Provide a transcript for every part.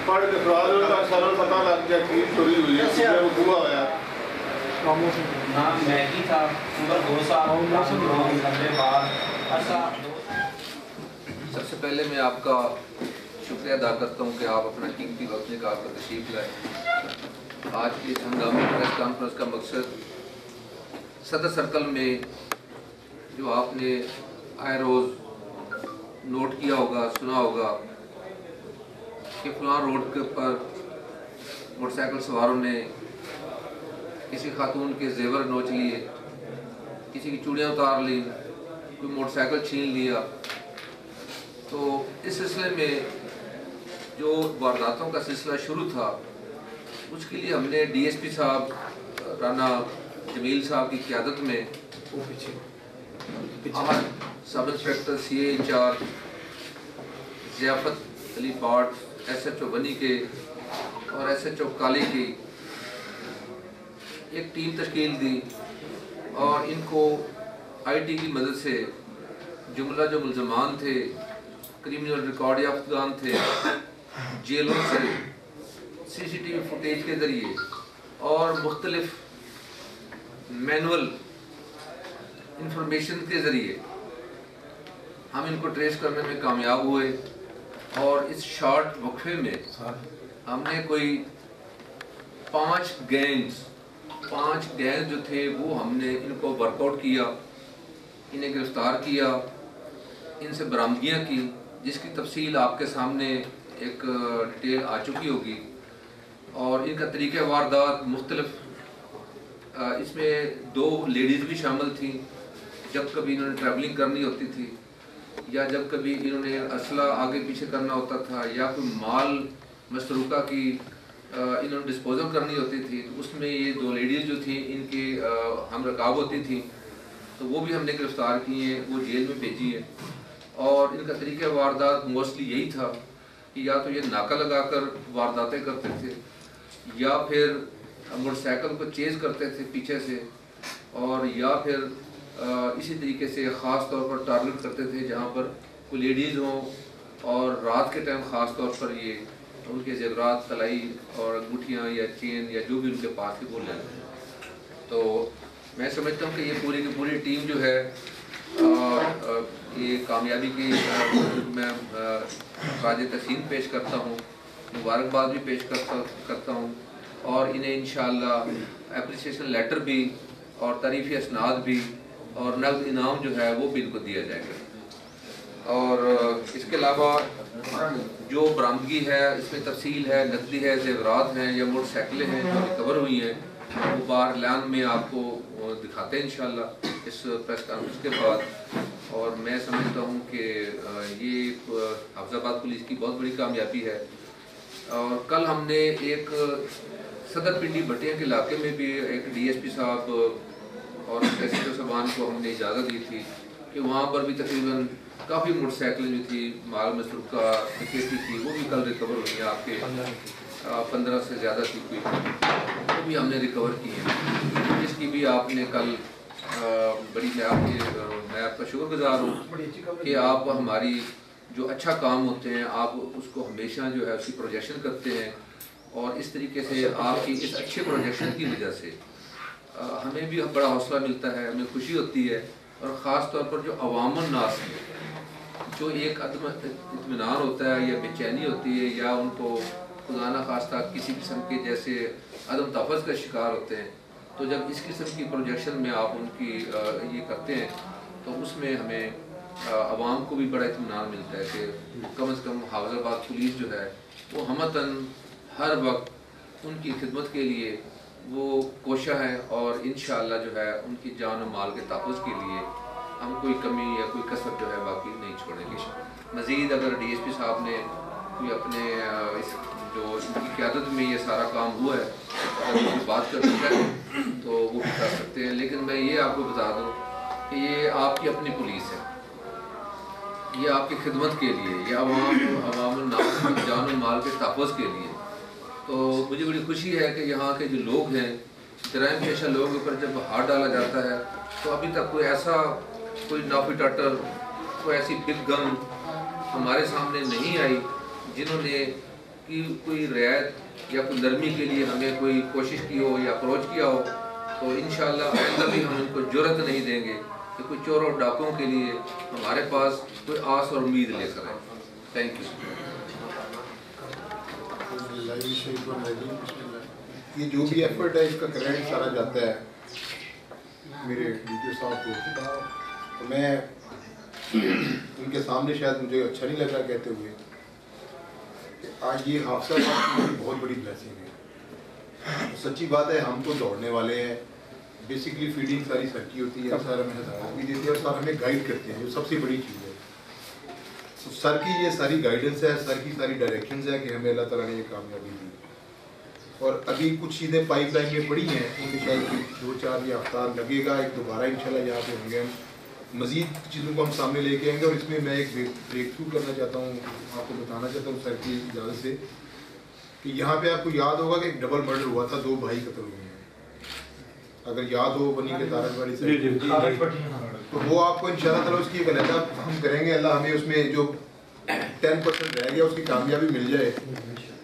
پڑھ کے فراز سارا پتا لگ گیا کہ چوری ہوئی ہے ہوا ہوا نام میگی تھا عمر 2 سال سب سے پہلے میں آپ کا شکریہ ادا کرتا ہوں کہ آپ اپنا قیمتی وقت نکال کر تشریف لائے. آج کی اس ہنگامی پریس کانفرنس کا مقصد صدر سرکل میں جو آپ نے آئے روز نوٹ کیا ہوگا سنا ہوگا کہ فلاں روڈ کے پر موٹر سائیکل سواروں نے کسی خاتون کے زیور نوچ لیے, کسی کی چوڑیاں اتار لی, کوئی موٹر سائیکل چھین لیا. تو اس سلسلے میں جو وارداتوں کا سلسلہ شروع تھا اس کے لیے ہم نے ڈی ایس پی صاحب رانا جمیل صاحب کی قیادت میں سب انسپیکٹر سی اے انچارج ضیافت علی پاٹ, ایس ایچ او بنی کے اور ایس ایچ او کالی کی ایک ٹیم تشکیل دی اور ان کو آئی ٹی کی مدد سے جملہ جو ملزمان تھے, کریمنل ریکارڈ یافتگان تھے, جیلوں سے سی سی ٹی وی فوٹیج کے ذریعے اور مختلف مینول انفارمیشن کے ذریعے ہم ان کو ٹریس کرنے میں کامیاب ہوئے. اور اس شارٹ وقفے میں ہم نے کوئی 5 گینگ جو تھے وہ ہم نے ان کو ورک آؤٹ کیا, انہیں گرفتار کیا, ان سے برآمدگیاں کی جس کی تفصیل آپ کے سامنے ایک ڈیٹیل آ چکی ہوگی. اور ان کا طریقہ واردات مختلف, اس میں 2 لیڈیز بھی شامل تھیں جب کبھی انہوں نے ٹریولنگ کرنی ہوتی تھی یا جب کبھی انہوں نے اسلحہ آگے پیچھے کرنا ہوتا تھا یا کوئی مال مسروقہ کی انہوں نے ڈسپوزل کرنی ہوتی تھی. اس میں یہ 2 لیڈیز جو تھیں ان کی ہم رکاب ہوتی تھیں, تو وہ بھی ہم نے گرفتار کی ہیں, وہ جیل میں بھیجی ہیں. اور ان کا طریقہ واردات موسٹلی یہی تھا کہ یا تو یہ ناکہ لگا کر وارداتیں کرتے تھے یا پھر موٹر سائیکل کو چیز کرتے تھے پیچھے سے, اور یا پھر اسی طریقے سے خاص طور پر ٹارگٹ کرتے تھے جہاں پر کوئی لیڈیز ہوں اور رات کے ٹائم خاص طور پر یہ ان کے زیورات تلائی اور انگوٹھیاں یا چین یا جو بھی ان کے پاس تھی وہ لے لیں. تو میں سمجھتا ہوں کہ یہ پوری کی پوری ٹیم جو ہے یہ کامیابی کی میں خراج تحسین پیش کرتا ہوں, مبارکباد بھی پیش کرتا ہوں, اور انہیں انشاءاللہ اپریسیشن لیٹر بھی اور تعریفی اسناد بھی اور نقد انعام جو ہے وہ بھی ان کو دیا جائے گا. اور اس کے علاوہ جو برآمدگی ہے اس میں تفصیل ہے, نقدی ہے, زیورات ہیں یا موٹر سائیکلیں ہیں جو ریکور ہوئی ہیں, وہ بار اعلان میں آپ کو دکھاتے ہیں انشاءاللہ اس پریس کانفرنس کے بعد. اور میں سمجھتا ہوں کہ یہ حافظ آباد پولیس کی بہت بڑی کامیابی ہے. اور کل ہم نے ایک صدر پنڈی بٹیا کے علاقے میں بھی ایک ڈی ایس پی صاحب اور ایس ایچ او صاحبان کو ہم نے اجازت دی تھی کہ وہاں پر بھی تقریباً کافی موٹر سائیکلیں جو تھی مال مسروقہ ڈکیتی تھی وہ بھی کل ریکور ہوئی ہیں. آپ کے 15 سے زیادہ تھی کوئی, وہ بھی ہم نے ریکور کی ہیں, جس کی بھی آپ نے کل بڑی میں آپ کا شکر گزار ہوں کہ آپ ہماری جو اچھا کام ہوتے ہیں آپ اس کو ہمیشہ جو ہے اس کی پروجیکشن کرتے ہیں, اور اس طریقے سے آپ کی اس اچھے پروجیکشن کی وجہ سے ہمیں بھی بڑا حوصلہ ملتا ہے, ہمیں خوشی ہوتی ہے. اور خاص طور پر جو عوام الناس ہے جو ایک عدم اطمینان ہوتا ہے یا بے چینی ہوتی ہے یا ان کو خدا نہ خواستہ کسی قسم کے جیسے عدم تحفظ کا شکار ہوتے ہیں, تو جب اس قسم کی پروجیکشن میں آپ ان کی یہ کرتے ہیں تو اس میں ہمیں عوام کو بھی بڑا اطمینان ملتا ہے کہ کم از کم حافظ آباد پولیس جو ہے وہ ہمتاً ہر وقت ان کی خدمت کے لیے وہ کوشاں ہے, اور انشاءاللہ جو ہے ان کی جان و مال کے تحفظ کے لیے ہم کوئی کمی یا کوئی کسر جو ہے باقی نہیں چھوڑیں گے. مزید اگر ڈی ایس پی صاحب نے کوئی اپنے اس جو ان کی قیادت میں یہ سارا کام ہوا ہے اگر کوئی بات کرنا چاہیں تو وہ بھی کر سکتے ہیں, لیکن میں یہ آپ کو بتا دوں کہ یہ آپ کی اپنی پولیس ہے, یہ آپ کی خدمت کے لیے, یہ عوام الناس کی جان و مال کے تحفظ کے لیے. تو مجھے بڑی خوشی ہے کہ یہاں کے جو لوگ ہیں, جرائم پیشہ لوگوں پر جب ہاتھ ڈالا جاتا ہے تو ابھی تک کوئی ایسا کوئی نافی ٹاٹر کوئی ایسی بگ گن ہمارے سامنے نہیں آئی جنہوں نے کوئی رعایت یا کوئی نرمی کے لیے ہمیں کوئی کوشش کی ہو یا اپروچ کیا ہو. تو انشاءاللہ آئندہ بھی ہم ان کو جرأت نہیں دیں گے کہ کوئی چور اور ڈاکوں کے لیے ہمارے پاس کوئی آس اور امید لے کر آئے. Thank you. یہ جو بھی ایفرٹ ہے اس کا کریڈٹ سارا جاتا ہے میرے ڈی صاحب کو. تو میں ان کے سامنے شاید مجھے اچھا نہیں لگ رہا کہتے ہوئے کہ آج یہ حادثہ بہت بڑی بلیسنگ ہے. سچی بات ہے, ہم تو دوڑنے والے ہیں, بیسکلی فیڈنگ ساری سر کی ہوتی ہے, سر ہمیں ہدایت بھی دیتے ہیں اور سر ہمیں گائیڈ کرتے ہیں, جو سب سے بڑی چیز ہے. تو سر کی یہ ساری گائیڈنس ہے, سر کی ساری ڈائریکشنز ہے کہ ہمیں اللہ تعالیٰ نے یہ کامیابی دی. اور ابھی کچھ چیزیں پائپ لائن میں پڑی ہیں, ان میں شاید 2-4 ہفتہ لگے گا, ایک دوبارہ انشاءاللہ یہاں پہ ہوں گے. مزید چیزوں کو ہم سامنے لے کے آئیں گے اور اس میں میں ایک بریک تھرو کرنا چاہتا ہوں, آپ کو بتانا چاہتا ہوں سر کی اجازت سے, کہ یہاں پہ آپ کو یاد ہوگا کہ ایک ڈبل مرڈر ہوا تھا, 2 بھائی قتل ہوئے ہیں, اگر یاد ہو بنی کے تارک والی سے. تو وہ آپ کو انشاءاللہ تعالیٰ اس کی ایک علیحدہ ہم کریں گے. اللہ ہمیں اس میں جو 10% رہ گیا اس کی کامیابی مل جائے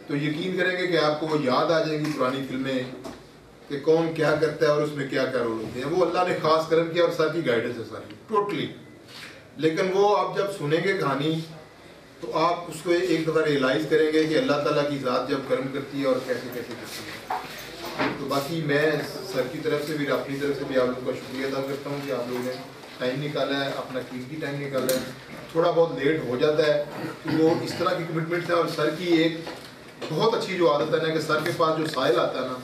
تو یقین کریں گے کہ آپ کو وہ یاد آ جائیں گی پرانی فلمیں کہ کون کیا کرتا ہے اور اس میں کیا کیا رول ہوتے ہیں. وہ اللہ نے خاص کرم کیا اور سر کی گائیڈنس ہے ساری ٹوٹلی. لیکن وہ آپ جب سنیں گے کہانی تو آپ اس کو ایک دفعہ ریئلائز کریں گے کہ اللہ تعالیٰ کی ذات جب کرم کرتی ہے اور کیسے کیسے کرتی ہے. تو باقی میں سر کی طرف سے بھی اپنی طرف سے بھی آپ لوگوں کا شکریہ ادا کرتا ہوں کہ آپ لوگوں نے ٹائم نکالا ہے, اپنا قیمتی ٹائم نکالا ہے. تھوڑا بہت لیٹ ہو جاتا ہے کہ وہ اس طرح کی کمٹمنٹ ہے. اور سر کی ایک بہت اچھی جو عادت ہے نا کہ سر کے پاس جو سائل آتا ہے نا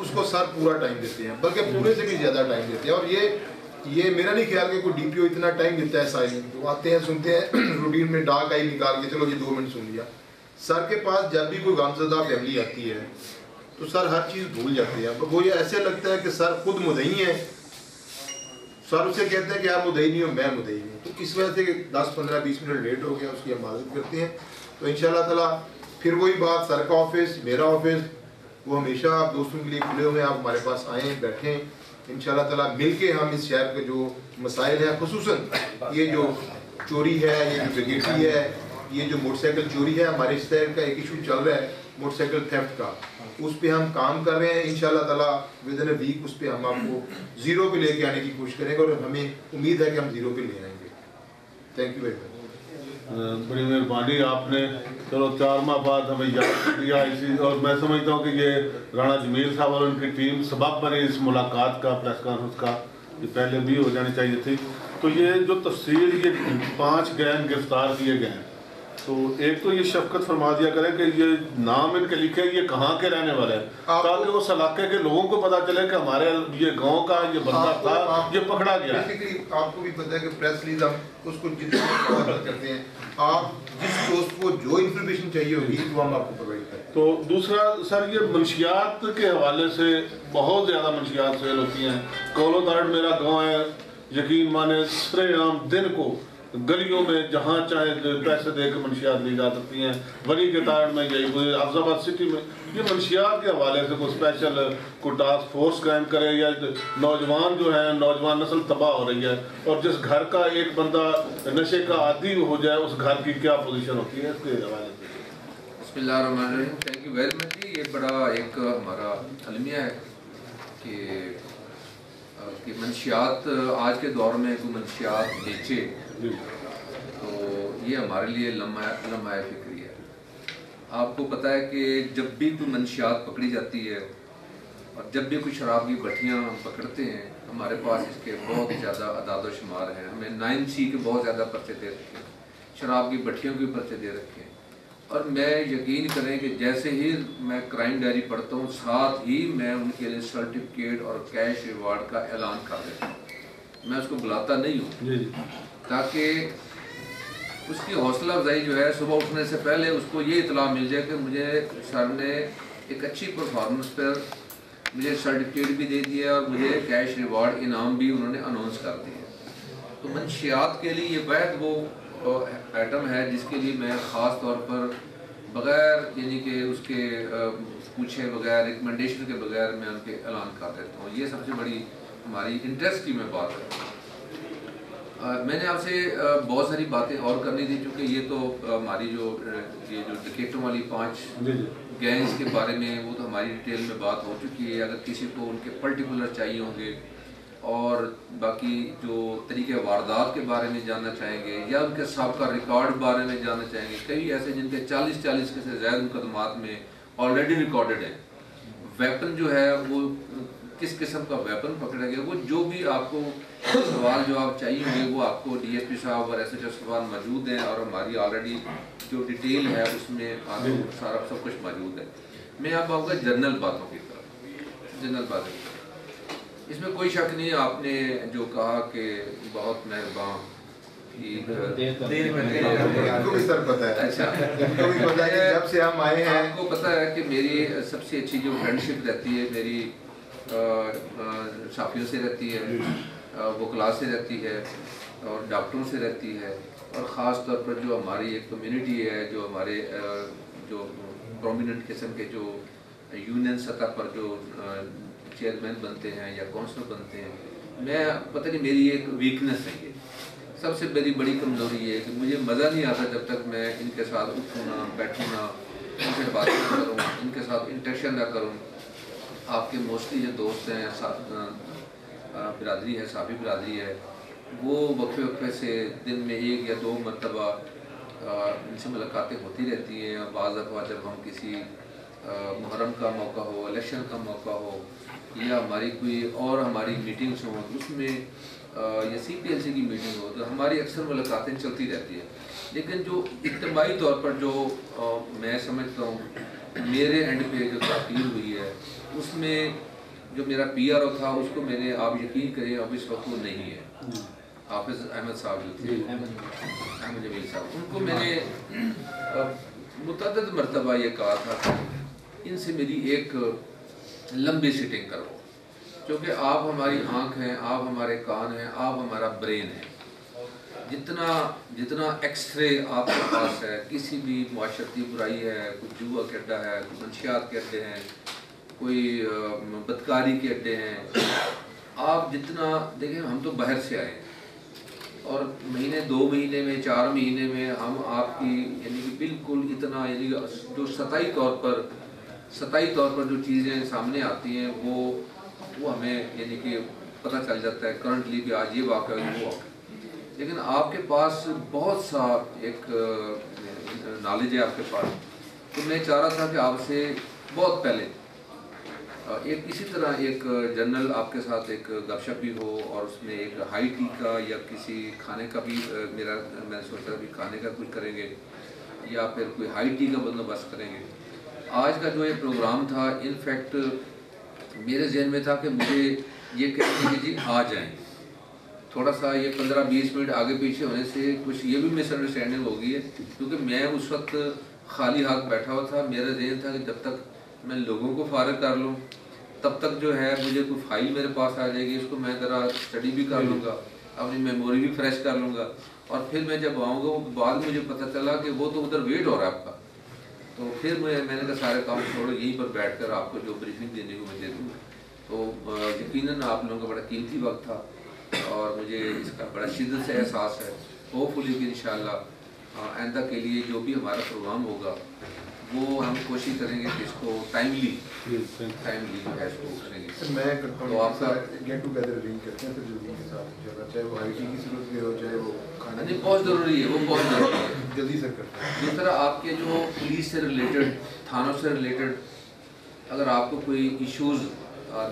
اس کو سر پورا ٹائم دیتے ہیں, بلکہ پورے سے بھی زیادہ ٹائم دیتے ہیں. اور یہ میرا نہیں خیال کہ کوئی ڈی پی او اتنا ٹائم دیتا ہے سائل. تو آتے ہیں سنتے ہیں روٹین میں ڈاک آئی نکال کے چلو یہ 2 منٹ سن لیا. سر کے پاس جب بھی کوئی غمزدہ فیملی آتی ہے تو سر ہر چیز بھول جاتے ہیں. وہ یہ ایسے لگتا ہے کہ سر خود مدعی ہیں. سر اسے کہتے ہیں کہ آپ مدعی نہیں ہو, میں مدعی ہوں. تو اس وجہ سے کہ 10-15-20 منٹ لیٹ ہو گیا اس کی ہم معذرت کرتے ہیں. تو انشاءاللہ تعالیٰ پھر وہی بات, سر کا آفس میرا آفس وہ ہمیشہ آپ دوستوں کے لیے کھلے ہوئے ہیں. آپ ہمارے پاس آئیں, بیٹھیں, انشاءاللہ تعالیٰ مل کے ہم اس شہر کے جو مسائل ہیں, خصوصاً یہ جو چوری ہے, یہ جو بگیٹی ہے, یہ جو موٹر سائیکل چوری ہے, ہمارے شہر کا ایک ایشو چل رہا ہے موٹر سائیکل تھیفٹ کا, اس پہ ہم کام کر رہے ہیں. انشاءاللہ تعالیٰ ود ان اے ویک اس پہ ہم آپ کو 0 پہ لے کے آنے کی کوشش کریں گے اور ہمیں امید ہے کہ ہم 0 پہ لے آئیں گے. Thank you very much. بڑی مہربانی, آپ نے چلو 4 ماہ بعد ہمیں یاد کیا اسی, اور میں سمجھتا ہوں کہ یہ رانا جمیل صاحب اور ان کی ٹیم سبب بنے اس ملاقات کا, پریس کانفرنس کا, یہ پہلے بھی ہو جانی چاہیے تھی. تو یہ جو تفصیل یہ 5 گینگ گرفتار کیے گئے ہیں, تو ایک تو یہ شفقت فرما دیا کریں کہ یہ نام ان کے لکھے یہ کہاں کے رہنے والے ہیں, تاکہ اس علاقے کے لوگوں کو پتا چلے کہ ہمارے یہ گاؤں کا یہ بندہ تھا, یہ پکڑا گیا. آپ کو بھی پتہ ہے کہ پریس ریلیز ہم اس کو جتنا کرتے ہیں, آپ جس دوست کو جو انفارمیشن چاہیے ہوگی وہ ہم آپ کو پرووائڈ کریں. تو دوسرا سر, یہ منشیات کے حوالے سے بہت زیادہ منشیات سیل ہوتی ہیں. کولو داڑ میرا گاؤں ہے, یقین مانے سرے عام دن کو گلیوں میں جہاں چاہے پیسے دے کے منشیات لی جا سکتی ہیں. ولی کے تاڑ میں یہی حفظ آباد سٹی میں یہ منشیات کے حوالے سے کوئی اسپیشل کوئی ٹاسک فورس قائم کرے, یا نوجوان جو ہیں, نوجوان نسل تباہ ہو رہی ہے, اور جس گھر کا ایک بندہ نشے کا عادی ہو جائے اس گھر کی کیا پوزیشن ہوتی ہے, اس کے حوالے سے. بسم اللہ الرحمن الرحیم. تھینک یو ویری مچ جی. یہ بڑا ایک ہمارا المیہ ہے کہ منشیات آج کے دور میں کوئی منشیات بیچے تو یہ ہمارے لیے لمحہ فکری ہے. آپ کو پتہ ہے کہ جب بھی کوئی منشیات پکڑی جاتی ہے اور جب بھی کوئی شراب کی بٹھیاں ہم پکڑتے ہیں, ہمارے پاس اس کے بہت زیادہ اعداد و شمار ہیں. ہمیں 9C کے بہت زیادہ پرچے دے رکھے ہیں, شراب کی بٹھیوں کے پرچے دے رکھے ہیں. اور میں یقین کریں کہ جیسے ہی میں کرائم ڈائری پڑھتا ہوں ساتھ ہی میں ان کے لیے سرٹیفکیٹ اور کیش ریوارڈ کا اعلان کر دیتا ہوں. میں اس کو بلاتا نہیں ہوں تاکہ اس کی حوصلہ افزائی جو ہے صبح اٹھنے سے پہلے اس کو یہ اطلاع مل جائے کہ مجھے سر نے ایک اچھی پرفارمنس پر مجھے سرٹیفکیٹ بھی دے دیا اور مجھے کیش ریوارڈ انعام بھی انہوں نے اناؤنس کر دیا. تو منشیات کے لیے یہ واحد وہ آئٹم ہے جس کے لیے میں خاص طور پر بغیر یعنی کہ اس کے پوچھے بغیر ریکمنڈیشن کے بغیر میں ان کے اعلان کر دیتا ہوں. یہ سب سے بڑی ہماری انٹرسٹ کی میں بات ہے. میں نے آپ سے بہت ساری باتیں اور کرنی تھی، چونکہ یہ تو ہماری جو ڈکیٹوں والی 5 گینگز کے بارے میں وہ تو ہماری ڈیٹیل میں بات ہو چکی ہے. اگر کسی کو ان کے پرٹیکولر چاہیے ہوں گے اور باقی جو طریقہ واردات کے بارے میں جاننا چاہیں گے یا ان کے سابقہ ریکارڈ بارے میں جاننا چاہیں گے، کئی ایسے جن کے 40 کے سے زائد مقدمات میں آلریڈی ریکارڈڈ ہیں. ویپن جو ہے وہ کس قسم کا ویپن پکڑا گیا، وہ جو بھی آپ کو سوال جواب چاہیے ہوں گے وہ آپ کو ڈی ایس پی صاحب اور SHO صاحب موجود ہیں، اور ہماری آلریڈی جو ڈیٹیل ہے اس میں سارا سب کچھ موجود ہے. میں اب آؤں گا جنرل باتوں کی طرف. اس میں کوئی شک نہیں، آپ نے جو کہا کہ بہت مہربان آپ کو پتہ ہے کہ میری سب سے اچھی جو فرینڈشپ رہتی ہے میری صحافیوں سے رہتی ہے، وکلاء سے رہتی ہے اور ڈاکٹروں سے رہتی ہے، اور خاص طور پر جو ہماری ایک کمیونٹی ہے، جو ہمارے جو پرومیننٹ قسم کے جو یونین سطح پر جو چیئرمین بنتے ہیں یا کونسلر بنتے ہیں. میں پتہ نہیں میری ایک ویکنس ہے، یہ سب سے میری بڑی کمزوری یہ ہے کہ مجھے مزہ نہیں آتا جب تک میں ان کے ساتھ اٹھوں نہ بیٹھوں نہ ان سے بات نہ کروں، ان کے ساتھ انٹریکشن نہ کروں. آپ کے موسٹلی جو دوست ہیں، برادری ہے، صحافی برادری ہے، وہ وقفے سے دن میں 1 یا 2 مرتبہ ان سے ملاقاتیں ہوتی رہتی ہیں. بعض دفعہ جب ہم کسی محرم کا موقع ہو، الیکشن کا موقع ہو یا ہماری کوئی اور ہماری میٹنگس ہوں اس میں یا CPLC کی میٹنگ ہو تو ہماری اکثر ملاقاتیں چلتی رہتی ہیں. لیکن جو اجتماعی طور پر جو میں سمجھتا ہوں میرے اینڈ پہ جو تاخیر ہوئی ہے اس میں جو میرا PRO تھا اس کو میں نے، آپ یقین کریں اب اس وقت وہ نہیں ہے، حافظ احمد صاحب جو تھے، احمد جمیل صاحب، ان کو میں نے متعدد مرتبہ یہ کہا تھا کہ ان سے میری ایک لمبی سٹنگ کرو، کیونکہ آپ ہماری آنکھ ہیں، آپ ہمارے کان ہیں، آپ ہمارا برین ہے. جتنا ایکس رے آپ کے پاس ہے، کسی بھی معاشرتی برائی ہے، کوئی جوا کے اڈا ہے، کوئی منشیات کے اڈے ہیں، کوئی بدکاری کے اڈے ہیں، آپ جتنا دیکھیں ہم تو باہر سے آئے ہیں اور مہینے 2 مہینے میں 4 مہینے میں ہم آپ کی یعنی کہ بالکل اتنا یعنی جو سطحی طور پر جو چیزیں سامنے آتی ہیں وہ ہمیں یعنی کہ پتہ چل جاتا ہے کرنٹلی بھی آج یہ واقعہ ہے وہ واقعہ. لیکن آپ کے پاس بہت سا ایک نالج ہے آپ کے پاس، تو میں چاہ رہا تھا کہ آپ سے بہت پہلے ایک اسی طرح ایک جنرل آپ کے ساتھ ایک گپ شپ بھی ہو اور اس میں ایک ہائی ٹی کا یا کسی کھانے کا بھی میں سوچا بھی کھانے کا کچھ کریں گے یا پھر کوئی ہائی ٹی کا بندوبست کریں گے. آج کا جو یہ پروگرام تھا انفیکٹ میرے ذہن میں تھا کہ مجھے یہ کہتے کہ جی آ جائیں، تھوڑا سا یہ 15-20 منٹ آگے پیچھے ہونے سے کچھ یہ بھی مس انڈرسٹینڈنگ ہو گئی ہے، کیونکہ میں اس وقت خالی ہاتھ بیٹھا ہوا تھا. میرا ذہن تھا کہ جب تک میں لوگوں کو فارغ کر لوں تب تک جو ہے مجھے کوئی فائل میرے پاس آ جائے گی، اس کو میں ذرا اسٹڈی بھی کر لوں گا، اپنی میموری بھی فریش کر لوں گا، اور پھر میں جب آؤں گا وہ بعد مجھے پتہ چلا کہ وہ تو ادھر ویٹ ہو رہا ہے آپ کا. تو پھر میں نے کہا سارے کام چھوڑو، یہیں پر بیٹھ کر آپ کو جو بریفنگ دینے کو میں دے دوں. تو یقیناً آپ لوگوں کا بڑا قیمتی وقت تھا اور مجھے اس کا بڑا شدت سے احساس ہے. ہوپ فلی کہ انشاءاللہ آئندہ کے لیے جو بھی ہمارا پروگرام ہوگا وہ ہم کوشش کریں گے کہ اس کو ٹائملی جو ہے اس کو کریں گے. میں کرتا ہوں آپ کا گیٹ ٹوگیدر ارینج کرتے ہیں پھر جلدی کے ساتھ، چاہے وہ آئی ٹی کی صورت میں ہو چاہے وہ کھانا. نہیں بہت ضروری ہے، وہ بہت ضروری ہے. جلدی سے کرتے ہیں. دوسرا آپ کے جو پولیس سے ریلیٹڈ، تھانوں سے ریلیٹڈ اگر آپ کو کوئی ایشوز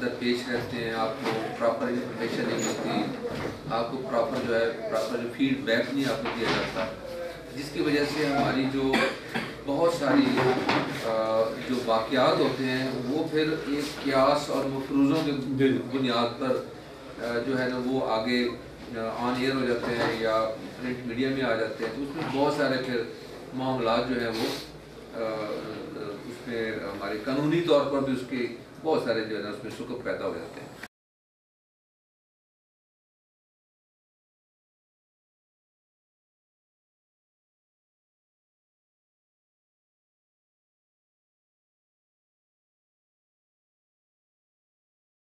درپیش رہتے ہیں، آپ کو پراپر انفارمیشن نہیں ملتی، آپ کو پراپر جو ہے پراپر فیڈ بیک نہیں آپ کو دیا جاتا، جس کی وجہ سے ہماری جو بہت ساری جو واقعات ہوتے ہیں وہ پھر ایک قیاس اور مفروضوں کے بنیاد پر جو ہے نا وہ آگے آن ایئر ہو جاتے ہیں یا پرنٹ میڈیا میں آ جاتے ہیں. تو اس میں بہت سارے پھر معاملات جو ہیں وہ اس میں ہمارے قانونی طور پر بھی اس کے بہت سارے جو ہے نا اس میں شکوک پیدا ہو جاتے ہیں.